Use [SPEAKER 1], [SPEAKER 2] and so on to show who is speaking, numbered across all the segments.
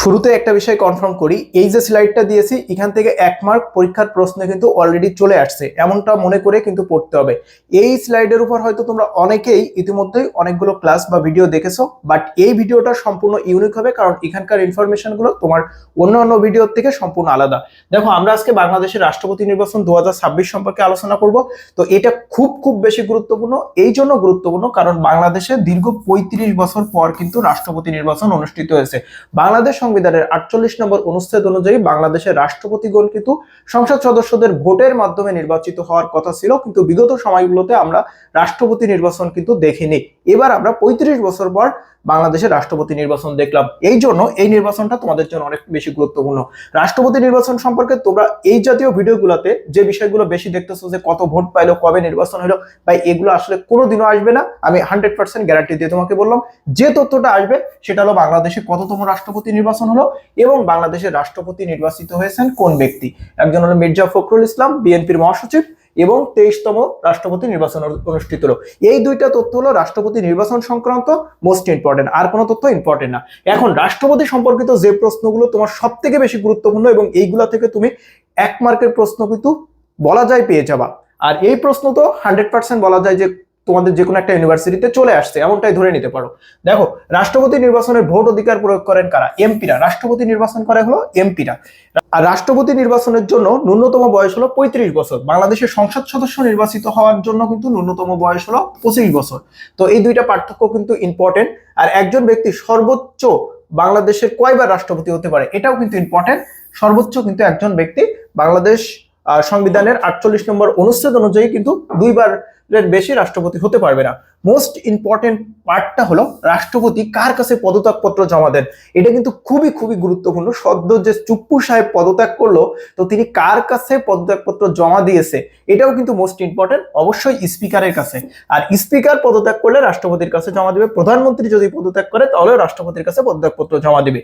[SPEAKER 1] শুরুতে একটা বিষয় কনফার্ম করি, এই যে স্লাইডটা দিয়েছি এখান থেকে 1 মার্ক পরীক্ষার প্রশ্ন কিন্তু অলরেডি চলে আসছে, এমনটা মনে করে কিন্তু পড়তে হবে। এই স্লাইডের উপর হয়তো তোমরা অনেকেই ইতিমধ্যেই অনেকগুলো ক্লাস বা ভিডিও দেখেছো, বাট এই ভিডিওটা সম্পূর্ণ ইউনিক হবে কারণ এখানকার ইনফরমেশন গুলো তোমার অন্যান্য ভিডিও থেকে সম্পূর্ণ আলাদা। দেখো, আমরা আজকে বাংলাদেশের রাষ্ট্রপতি নির্বাচন 2026 সম্পর্কে আলোচনা করব। তো এটা খুব খুব বেশি গুরুত্বপূর্ণ, এই জন্য গুরুত্বপূর্ণ কারণ বাংলাদেশে দীর্ঘ 35 বছর পর কিন্তু রাষ্ট্রপতি নির্বাচন অনুষ্ঠিত হয়েছে। বাংলাদেশ সংবিধানের 48 নম্বর অনুচ্ছেদ অনুযায়ী বাংলাদেশের রাষ্ট্রপতিগণ কিন্তু সংসদ সদস্যদের ভোটের মাধ্যমে নির্বাচিত হওয়ার কথা ছিল, কিন্তু বিগত সময়গুলোতে আমরা রাষ্ট্রপতি নির্বাচন কিন্তু দেখিনি। এবার আমরা 35 বছর পর বাংলাদেশের রাষ্ট্রপতি নির্বাচন দেখলাম, এই জন্য এই নির্বাচনটা তোমাদের জন্য অনেক বেশি গুরুত্বপূর্ণ। রাষ্ট্রপতি নির্বাচন সম্পর্কে তোমরা এই জাতীয় ভিডিওগুলোতে যে বিষয়গুলো বেশি দেখতেছো, যে কত ভোট পাইলো, কবে নির্বাচন হলো, ভাই এগুলো আসলে কোনোদিনও আসবে না। আমি 100% গ্যারান্টি দিয়ে তোমাকে বললাম, যে তথ্যটা আসবে সেটা হলো বাংলাদেশে কততম রাষ্ট্রপতি নির্বাচন হলো এবং বাংলাদেশের রাষ্ট্রপতি নির্বাচিত হয়েছেন কোন ব্যক্তি। একজন হলো মির্জা ফখরুল ইসলাম, বিএনপির মহাসচিব, এবং 23তম রাষ্ট্রপতি নির্বাচন অনুষ্ঠিত হলো। এই দুইটা তথ্য হলো রাষ্ট্রপতি নির্বাচন সংক্রান্ত মোস্ট ইম্পর্টেন্ট, আর কোনো তথ্য ইম্পর্টেন্ট না। এখন রাষ্ট্রপতি সম্পর্কিত যে প্রশ্নগুলো তোমার সব থেকে বেশি গুরুত্বপূর্ণ এবং এইগুলা থেকে তুমি 1 মার্কের প্রশ্ন কিন্তু বলা যায় পেয়ে যাবা। আর এই প্রশ্ন তো 100% বলা যায় যে তোমাদের যে কোনো একটা ইউনিভার্সিটিতে চলে আসছে, এমনটাই ধরে নিতে পারো। দেখো, রাষ্ট্রপতি নির্বাচনের ভোট অধিকার প্রয়োগ করেন কারা? এমপিরা। রাষ্ট্রপতি নির্বাচন করে হলো এমপিরা। আর রাষ্ট্রপতি নির্বাচনের জন্য ন্যূনতম বয়স হলো 35 বছর। বাংলাদেশের সংসদ সদস্য নির্বাচিত হওয়ার জন্য কিন্তু ন্যূনতম বয়স হলো 25 বছর। তো এই দুইটা পার্থক্য কিন্তু ইম্পর্টেন্ট। আর একজন ব্যক্তি সর্বোচ্চ বাংলাদেশের কয়বার রাষ্ট্রপতি হতে পারে এটাও কিন্তু ইম্পর্টেন্ট। সর্বোচ্চ কিন্তু একজন ব্যক্তি বাংলাদেশ সংবিধানের 48 নম্বর অনুচ্ছেদ অনুযায়ী কিন্তু 2বারের বেশি রাষ্ট্রপতি হতে পারবে না। মোস্ট ইম্পর্টেন্ট পার্টটা হলো রাষ্ট্রপতি কার কাছে পদত্যাগপত্র জমা দেন। এটা কিন্তু খুবই খুবই গুরুত্বপূর্ণ। সদ্য যে চুপ্পু সাহেব পদত্যাগ করলো, তো তিনি কার কাছে পদত্যাগপত্র জমা দিয়েছে এটাও কিন্তু মোস্ট ইম্পর্টেন্ট। অবশ্যই স্পিকারের কাছে। আর স্পিকার পদত্যাগ করলে রাষ্ট্রপতির কাছে জমা দিবে। প্রধানমন্ত্রী যদি পদত্যাগ করে তাহলে রাষ্ট্রপতির কাছে পদত্যাগপত্র জমা দিবে।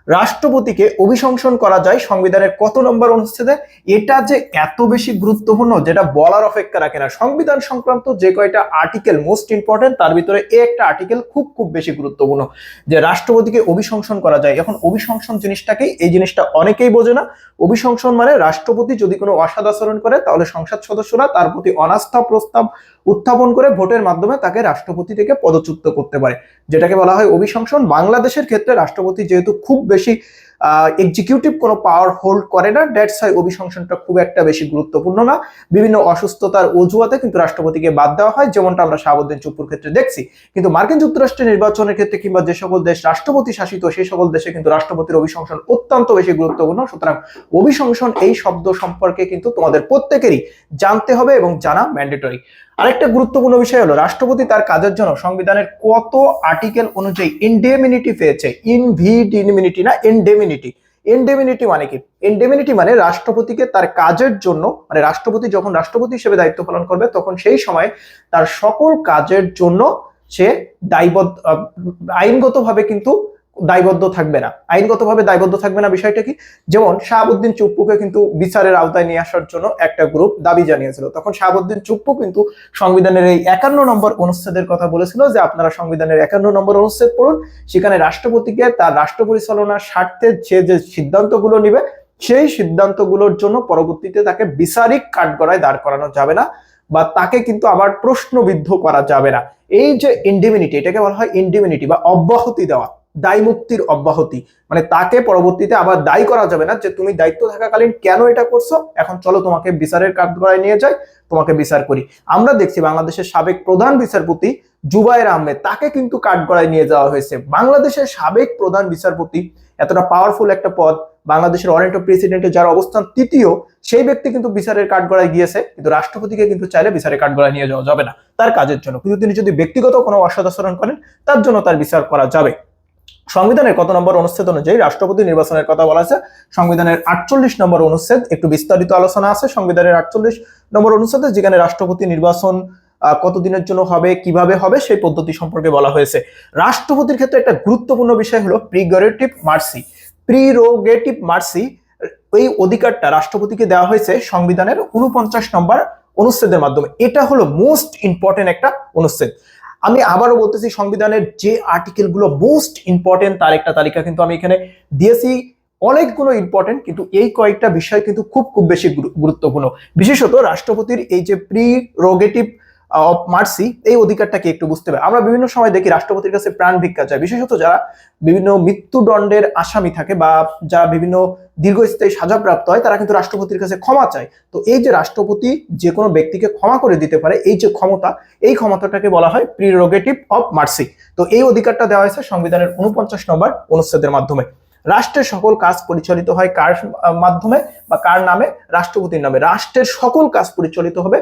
[SPEAKER 1] রাষ্ট্রপতিকে অভিশংসন করা যায় সংবিধানের কত নম্বর অনুচ্ছেদে? এটা যে এত বেশি গুরুত্বপূর্ণ যেটা বলার অপেক্ষা রাখে না। সংবিধান সংক্রান্ত যে কয়টা আর্টিকেল মোস্ট ইম্পর্টেন্ট, তার ভিতরে এই একটা আর্টিকেল খুব খুব বেশি গুরুত্বপূর্ণ, যে রাষ্ট্রপতিকে অভিশংসন করা যায়। এখন অভিশংসন জিনিসটাকেই, এই জিনিসটা অনেকেই বোঝে না। অভিশংসন মানে রাষ্ট্রপতি যদি কোনো অসৎ আচরণ করে তাহলে সংসদ সদস্যরা তার প্রতি অনাস্থা প্রস্তাব উত্থাপন করে ভোটের মাধ্যমে তাকে রাষ্ট্রপতি থেকে পদচ্যুত করতে পারে, যেটাকে বলা হয় অভিশংসন। বাংলাদেশের ক্ষেত্রে রাষ্ট্রপতি যেহেতু খুব বেশি এক্সিকিউটিভ কোনো পাওয়ার হোল্ড করে না, দ্যাটস ওয়াই অভিশংসনটা খুব একটা বেশি গুরুত্বপূর্ণ না। বিভিন্ন অসুস্থতার অজুহাতে কিন্তু রাষ্ট্রপতিকে বাদ দেওয়া হয়, যেমনটা আমরা শাহাবুদ্দিন চুপ্পুর ক্ষেত্রে দেখছি। কিন্তু মার্কিন যুক্তরাষ্ট্রের নির্বাচনের ক্ষেত্রে কিংবা যে সকল দেশ রাষ্ট্রপতি শাসিত সেই সকল দেশে কিন্তু রাষ্ট্রপতির অভিশংসন অত্যন্ত বেশি গুরুত্বপূর্ণ। সুতরাং অভিশংসন এই শব্দ সম্পর্কে কিন্তু তোমাদের প্রত্যেকেরই জানতে হবে এবং জানা ম্যান্ডেটরি। আরেকটা গুরুত্বপূর্ণ বিষয় হলো রাষ্ট্রপতি তার কাজের জন্য সংবিধানের কত আর্টিকেল অনুযায়ী ইনডেমিনিটি পেয়েছে। ইনভিডিমিনিটি না, ইনডেমিনিটি। ইনডেমিনিটি মানে কি? ইনডেমিনিটি মানে রাষ্ট্রপতিকে তার কাজের জন্য, মানে রাষ্ট্রপতি যখন রাষ্ট্রপতি হিসেবে দায়িত্ব পালন করবে তখন সেই সময় তার সকল কাজের জন্য সে দায়বদ্ধ, আইনগতভাবে কিন্তু দায়বদ্ধ থাকবে না। আইনগতভাবে দায়বদ্ধ থাকবে না বিষয়টা কি? যেমন শাহাবুদ্দিন চুপ্পুকে কিন্তু বিচারের আওতায় নিয়ে আসার জন্য একটা গ্রুপ দাবি জানিয়েছিল, তখন শাহাবুদ্দিন চুপ্পু কিন্তু সংবিধানের এই 51 নম্বর অনুচ্ছেদের কথা বলেছিল যে আপনারা সংবিধানের 51 নম্বর অনুচ্ছেদ পড়ুন, সেখানে রাষ্ট্রপতিকে তার রাষ্ট্র পরিচালনার স্বার্থে যে সিদ্ধান্তগুলো নিবে সেই সিদ্ধান্তগুলোর জন্য পরবর্তীতে তাকে বিচারিক কাঠগড়ায় দাঁড় করানো যাবে না বা তাকে কিন্তু আবার প্রশ্নবিদ্ধ করা যাবে না। এই যে ইনডিমিনিটি, এটাকে বলা হয় ইনডিমিনিটি বা অব্যাহতি দেওয়া, দায় মুক্তির অব্যাহতি। মানে তাকে পরবর্তীতে আবার দায়ী করা যাবে না যে তুমি দায়িত্ব থাকাকালীন কেন এটা করছো, এখন চলো তোমাকে বিচারের কাঠগড়ায় নিয়ে যাই, তোমাকে বিচার করি। আমরা দেখছি বাংলাদেশের সাবেক প্রধান বিচারপতি জুবায়ের আহমেদ, তাকে কিন্তু কাঠগড়ায় নিয়ে যাওয়া হয়েছে। বাংলাদেশের সাবেক প্রধান বিচারপতি, এতটা পাওয়ারফুল একটা পদ, বাংলাদেশের ওয়ারেন্ট অফ প্রেসিডেন্টের যার অবস্থান তৃতীয়, সেই ব্যক্তি কিন্তু বিচারের কাঠগড়ায় গিয়েছে, কিন্তু রাষ্ট্রপতিকে কিন্তু চাইলে বিচারের কাঠগড়ায় নিয়ে যাওয়া যাবে না তার কাজের জন্য। কিন্তু তিনি যদি ব্যক্তিগত কোনো অসৎ আচরণ করেন তার জন্য তার বিচার করা যাবে। সংবিধানের কত নম্বর অনুচ্ছেদ অনুযায়ী রাষ্ট্রপতি নির্বাচনের কথা বলা আছে? সংবিধানের 48 নম্বর অনুচ্ছেদ। একটু বিস্তারিত আলোচনা আছে সংবিধানের 48 নম্বর অনুচ্ছেদে, যেখানে রাষ্ট্রপতি নির্বাচন কতদিনের জন্য হবে, কিভাবে হবে সেই পদ্ধতি সম্পর্কে বলা হয়েছে। রাষ্ট্রপতির ক্ষেত্রে একটা গুরুত্বপূর্ণ বিষয় হলো প্রিরোগেটিভ মার্সি। প্রিরোগেটিভ মার্সি, এই অধিকারটা রাষ্ট্রপতিকে দেওয়া হয়েছে সংবিধানের 49 নম্বর অনুচ্ছেদের মাধ্যমে। এটা হলো মোস্ট ইম্পর্টেন্ট একটা অনুচ্ছেদ। আমি আবারও বলতেছি, সংবিধানের যে আর্টিকেলগুলো মোস্ট ইম্পর্টেন্ট তার একটা তালিকা কিন্তু আমি এখানে দিয়েছি, অনেকগুলো ইম্পর্টেন্ট, কিন্তু এই কয়েকটা বিষয় কিন্তু খুব খুব বেশি গুরুত্বপূর্ণ। বিশেষত রাষ্ট্রপতির এই যে প্রিরোগেটিভ অফ মার্সি, এই অধিকারটাকে একটু বুঝতে হবে। আমরা বিভিন্ন সময় দেখি রাষ্ট্রপতির কাছে প্রাণ ভিক্ষা চায়, বিশেষত যারা বিভিন্ন মৃত্যুদণ্ডের আসামি থাকে বা যারা বিভিন্ন দীর্ঘস্থায়ী সাজাপ্রাপ্ত হয়, তারা কিন্তু রাষ্ট্রপতির কাছে ক্ষমা চায়। তো এই যে রাষ্ট্রপতি যে কোনো ব্যক্তিকে ক্ষমা করে দিতে পারে, এই যে ক্ষমতা, এই ক্ষমতাটাকে বলা হয় প্রিরোগেটিভ অফ মার্সি। তো এই অধিকারটা দেওয়া হয়েছে সংবিধানের 49 নম্বর অনুচ্ছেদের মাধ্যমে। রাষ্ট্রের সকল কাজ পরিচালিত হয় কার মাধ্যমে বা কার নামে? রাষ্ট্রপতির নামে। রাষ্ট্রের সকল কাজ পরিচালিত হবে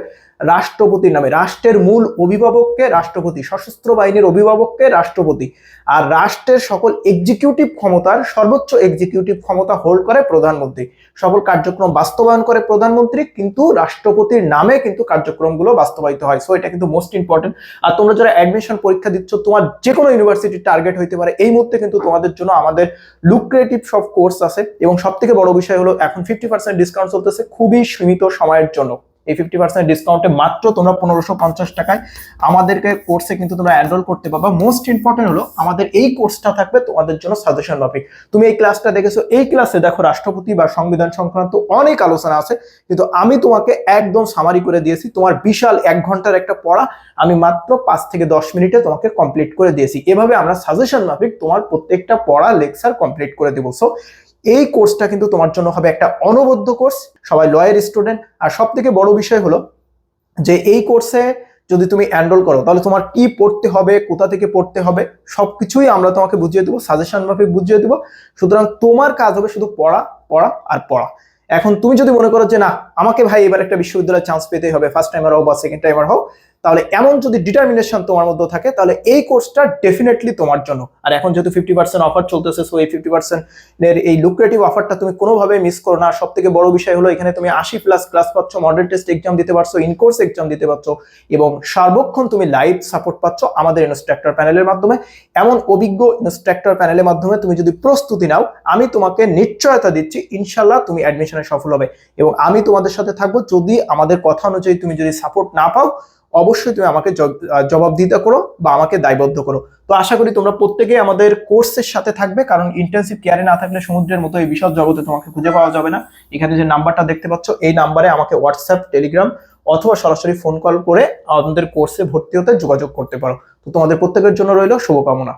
[SPEAKER 1] রাষ্ট্রপতির নামে। রাষ্ট্রের মূল অভিভাবককে রাষ্ট্রপতি, সশস্ত্র বাহিনীর অভিভাবককে রাষ্ট্রপতি, আর রাষ্ট্রের সকল এক্সিকিউটিভ ক্ষমতার সর্বোচ্চ এক্সিকিউটিভ ক্ষমতা হোল্ড করে প্রধানমন্ত্রী। সকল কার্যক্রম বাস্তবায়ন করে প্রধানমন্ত্রী, কিন্তু রাষ্ট্রপতির নামে কিন্তু কার্যক্রমগুলো বাস্তবায়িত হয়। সো এটা কিন্তু মোস্ট ইম্পর্টেন্ট। আর তোমরা যারা অ্যাডমিশন পরীক্ষা দিচ্ছ, তোমার যে কোনো ইউনিভার্সিটির টার্গেট হইতে পারে, এই মুহূর্তে কিন্তু তোমাদের জন্য আমাদের লুক্রেটিভ সব কোর্স আছে, এবং সব থেকে বড় বিষয় হলো এখন 50% ডিসকাউন্ট চলতেছে খুবই সীমিত সময়ের জন্য। এই 50% ডিসকাউন্টে মাত্র তোমরা 1550 টাকায় আমাদেরকে কোর্সে কিন্তু তোমরা এনরোল করতে পারবা। মোস্ট ইম্পর্টেন্ট হলো আমাদের এই কোর্সটা থাকবে তোমাদের জন্য সাজেশন মাফিক। তুমি এই ক্লাসটা দেখেছো, এই ক্লাসে দেখো রাষ্ট্রপতি বা সংবিধান সংক্রান্ত অনেক আলোচনা আছে, কিন্তু আমি তোমাকে একদম সামারি করে দিয়েছি। তোমার বিশাল 1 ঘন্টার একটা পড়া আমি মাত্র 5 থেকে 10 মিনিটে তোমাকে কমপ্লিট করে দিয়েছি। এভাবে আমরা সাজেশন মাফিক তোমার প্রত্যেকটা পড়া লেকচার কমপ্লিট করে দেবো। সো এই কোর্সটা কিন্তু তোমার জন্য হবে একটা অনবদ্য কোর্স, সবাই লয়ের স্টুডেন্ট। আর সব থেকে বড় বিষয় হলো যে এই কোর্সে যদি তুমি এনরোল করো, তাহলে তোমার কি পড়তে হবে, কোথা থেকে পড়তে হবে, সবকিছুই আমরা তোমাকে বুঝিয়ে দেবো, সাজেশন মাফিক বুঝিয়ে দেবো। সুতরাং তোমার কাজ হবে শুধু পড়া, পড়া আর পড়া। এখন তুমি যদি মনে করো যে না, আমাকে ভাই এবার একটা বিশ্ববিদ্যালয়ে চান্স পেতেই হবে, ফার্স্ট টাইমার হোক বা সেকেন্ড টাইমার হোক, তাহলে এমন যদি ডিটারমিনেশন তোমার মধ্যে থাকে, তাহলে এই কোর্সটা ডেফিনেটলি তোমার জন্য। আর এখন যেহেতু 50% অফার চলতেছে, সো এই 50% এর এই লুক্রেটিভ অফারটা তুমি কোনোভাবে মিস করো না। সব থেকে বড় বিষয় হলো এখানে তুমি 80+ ক্লাস পাচ্ছ, মডেল টেস্ট এক্সাম দিতে পারছো, ইন কোর্স এক্সাম দিতে পারছো, এবং সার্বক্ষণ তুমি লাইভ সাপোর্ট পাচ্ছ আমাদের ইনস্ট্রাক্টর প্যানেলের মাধ্যমে। এমন অভিজ্ঞ ইনস্ট্রাক্টর প্যানেলের মাধ্যমে তুমি যদি প্রস্তুতি নাও, আমি তোমাকে নিশ্চয়তা দিচ্ছি ইনশাল্লাহ তুমি অ্যাডমিশনে সফল হবে, এবং আমি তোমাদের সাথে থাকবো। যদি আমাদের কথা অনুযায়ী তুমি যদি সাপোর্ট না পাও, অবশ্যই তুমি আমাকে জবাবদিহিতা করো বা আমাকে দায়বদ্ধ করো। তো আশা করি তোমরা প্রত্যেকেই আমাদের কোর্সের সাথে থাকবে, কারণ ইন্টেনসিভ কেয়ারে না থাকলে সমুদ্রের মতো এই বিশাল জগতে তোমাকে খুঁজে পাওয়া যাবে না। এখানে যে নাম্বারটা দেখতে পাচ্ছ, এই নাম্বারে আমাকে হোয়াটসঅ্যাপ, টেলিগ্রাম অথবা সরাসরি ফোন কল করে আমাদের কোর্সে ভর্তি হতে যোগাযোগ করতে পারো। তো তোমাদের প্রত্যেকের জন্য রইল শুভকামনা।